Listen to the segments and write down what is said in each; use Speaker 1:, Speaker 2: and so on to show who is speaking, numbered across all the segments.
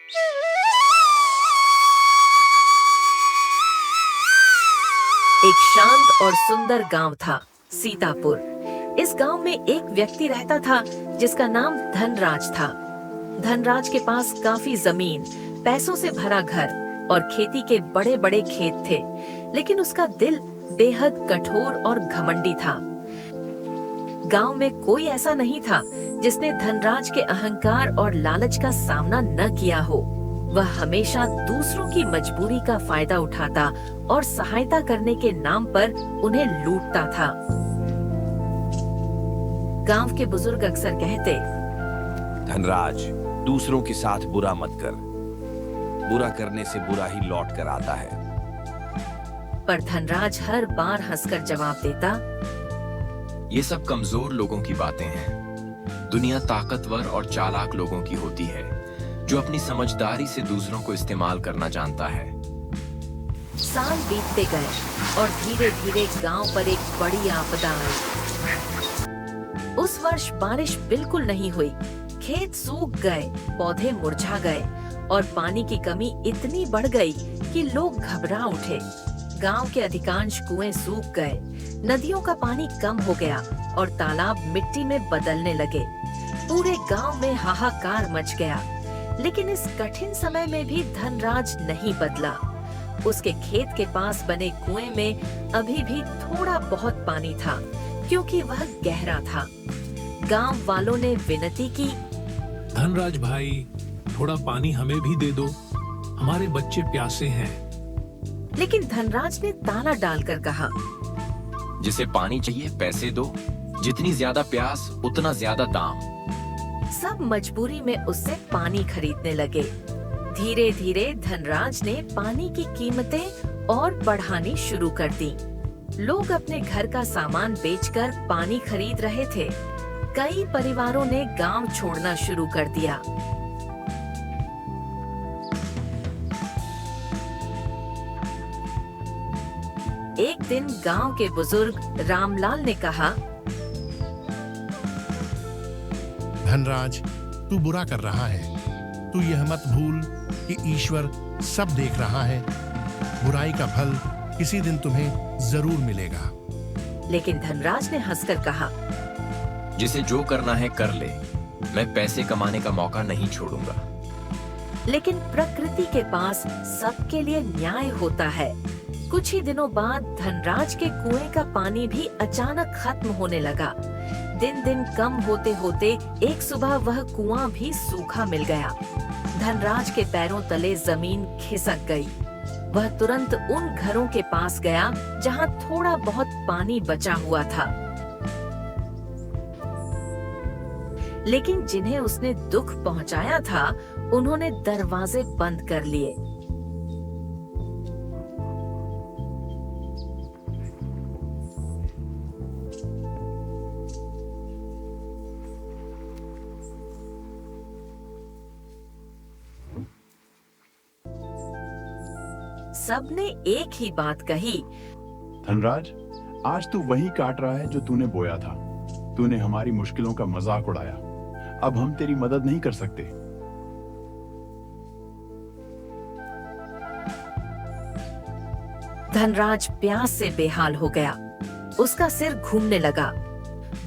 Speaker 1: एक शांत और सुंदर गांव था, सीतापुर। इस गांव में एक व्यक्ति रहता था जिसका नाम धनराज था। धनराज के पास काफी जमीन, पैसों से भरा घर और खेती के बड़े बड़े खेत थे, लेकिन उसका दिल बेहद कठोर और घमंडी था। गांव में कोई ऐसा नहीं था जिसने धनराज के अहंकार और लालच का सामना न किया हो। वह हमेशा दूसरों की मजबूरी का फायदा उठाता और सहायता करने के नाम पर उन्हें लूटता था। गांव के बुजुर्ग अक्सर कहते,
Speaker 2: धनराज, दूसरों के साथ बुरा मत कर। बुरा करने से बुरा ही लौट कर आता है।
Speaker 1: पर धनराज हर बार हंसकर जवाब देता,
Speaker 3: ये सब कमजोर लोगों की बातें हैं। दुनिया ताकतवर और चालाक लोगों की होती है, जो अपनी समझदारी से दूसरों को इस्तेमाल करना जानता है।
Speaker 1: साल बीतते गए और धीरे धीरे गांव पर एक बड़ी आपदा आई। उस वर्ष बारिश बिल्कुल नहीं हुई। खेत सूख गए, पौधे मुरझा गए और पानी की कमी इतनी बढ़ गई कि लोग घबरा उठे। गांव के अधिकांश कुएं सूख गए, नदियों का पानी कम हो गया और तालाब मिट्टी में बदलने लगे। पूरे गांव में हाहाकार मच गया। लेकिन इस कठिन समय में भी धनराज नहीं बदला। उसके खेत के पास बने कुएं में अभी भी थोड़ा बहुत पानी था, क्योंकि वह गहरा था। गांव वालों ने विनती की,
Speaker 4: धनराज भाई, थोड़ा पानी हमें भी दे दो, हमारे बच्चे प्यासे हैं।
Speaker 1: लेकिन धनराज ने ताना डालकर कहा,
Speaker 3: जिसे पानी चाहिए पैसे दो, जितनी ज्यादा प्यास उतना ज्यादा दाम।
Speaker 1: सब मजबूरी में उससे पानी खरीदने लगे। धीरे धीरे धनराज ने पानी की कीमतें और बढ़ानी शुरू कर दी। लोग अपने घर का सामान बेचकर पानी खरीद रहे थे। कई परिवारों ने गांव छोड़ना शुरू कर दिया। एक दिन गांव के बुजुर्ग रामलाल ने कहा,
Speaker 5: धनराज, तू बुरा कर रहा है। तू यह मत भूल कि ईश्वर सब देख रहा है। बुराई का फल किसी दिन तुम्हें जरूर मिलेगा।
Speaker 1: लेकिन धनराज ने हंसकर कहा,
Speaker 3: जिसे जो करना है कर ले, मैं पैसे कमाने का मौका नहीं छोड़ूंगा।
Speaker 1: लेकिन प्रकृति के पास सबके लिए न्याय होता है। कुछ ही दिनों बाद धनराज के कुएं का पानी भी अचानक खत्म होने लगा। दिन दिन कम होते होते एक सुबह वह कुआं भी सूखा मिल गया। धनराज के पैरों तले जमीन खिसक गई। वह तुरंत उन घरों के पास गया जहां थोड़ा बहुत पानी बचा हुआ था। लेकिन जिन्हें उसने दुख पहुंचाया था, उन्होंने दरवाजे बंद कर लिए। सबने एक ही बात कही,
Speaker 6: धनराज, आज तू वही काट रहा है जो तूने बोया था। तूने हमारी मुश्किलों का मजाक उड़ाया। अब हम तेरी मदद नहीं कर सकते।
Speaker 1: धनराज प्यास से बेहाल हो गया। उसका सिर घूमने लगा।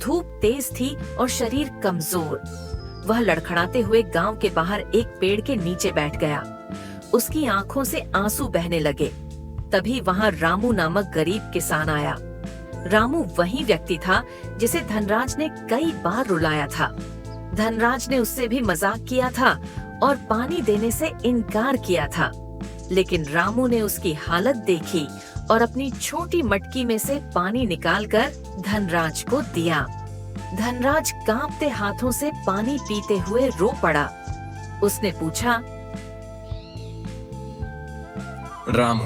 Speaker 1: धूप तेज थी और शरीर कमजोर। वह लड़खड़ाते हुए गांव के बाहर एक पेड़ के नीचे बैठ गया। उसकी आंखों से आंसू बहने लगे। तभी वहां रामू नामक गरीब किसान आया। रामू वही व्यक्ति था जिसे धनराज ने कई बार रुलाया था। धनराज ने उससे भी मजाक किया था और पानी देने से इनकार किया था। लेकिन रामू ने उसकी हालत देखी और अपनी छोटी मटकी में से पानी निकालकर धनराज को दिया। धनराज कांपते हाथों से पानी पीते हुए रो पड़ा। उसने पूछा,
Speaker 3: रामू,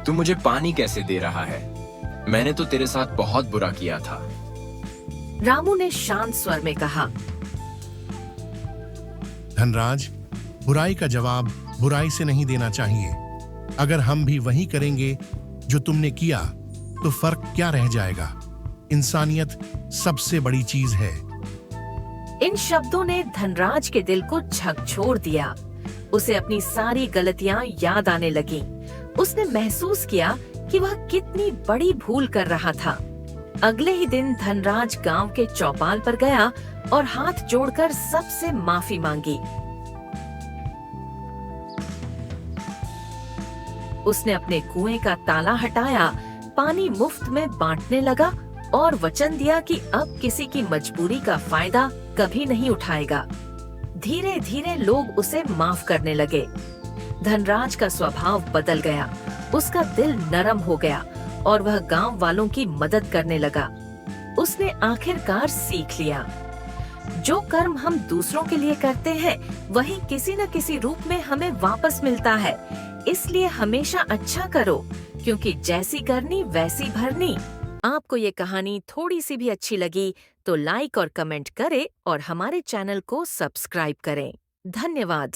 Speaker 3: तू मुझे पानी कैसे दे रहा है? मैंने तो तेरे साथ बहुत बुरा किया था।
Speaker 1: रामू ने शांत स्वर में कहा,
Speaker 5: धनराज, बुराई का जवाब बुराई से नहीं देना चाहिए। अगर हम भी वही करेंगे जो तुमने किया, तो फर्क क्या रह जाएगा? इंसानियत सबसे बड़ी चीज है।
Speaker 1: इन शब्दों ने धनराज के दिल को झकझोर दिया। उसे अपनी सारी गलतियां याद आने लगी। उसने महसूस किया कि वह कितनी बड़ी भूल कर रहा था। अगले ही दिन धनराज गांव के चौपाल पर गया और हाथ जोड़कर सबसे माफी मांगी। उसने अपने कुएं का ताला हटाया, पानी मुफ्त में बांटने लगा और वचन दिया कि अब किसी की मजबूरी का फायदा कभी नहीं उठाएगा। धीरे धीरे लोग उसे माफ करने लगे। धनराज का स्वभाव बदल गया, उसका दिल नरम हो गया और वह गांव वालों की मदद करने लगा। उसने आखिरकार सीख लिया, जो कर्म हम दूसरों के लिए करते हैं वही किसी न किसी रूप में हमें वापस मिलता है। इसलिए हमेशा अच्छा करो, क्योंकि जैसी करनी वैसी भरनी। आपको ये कहानी थोड़ी सी भी अच्छी लगी तो लाइक और कमेंट करें और हमारे चैनल को सब्सक्राइब करें। धन्यवाद।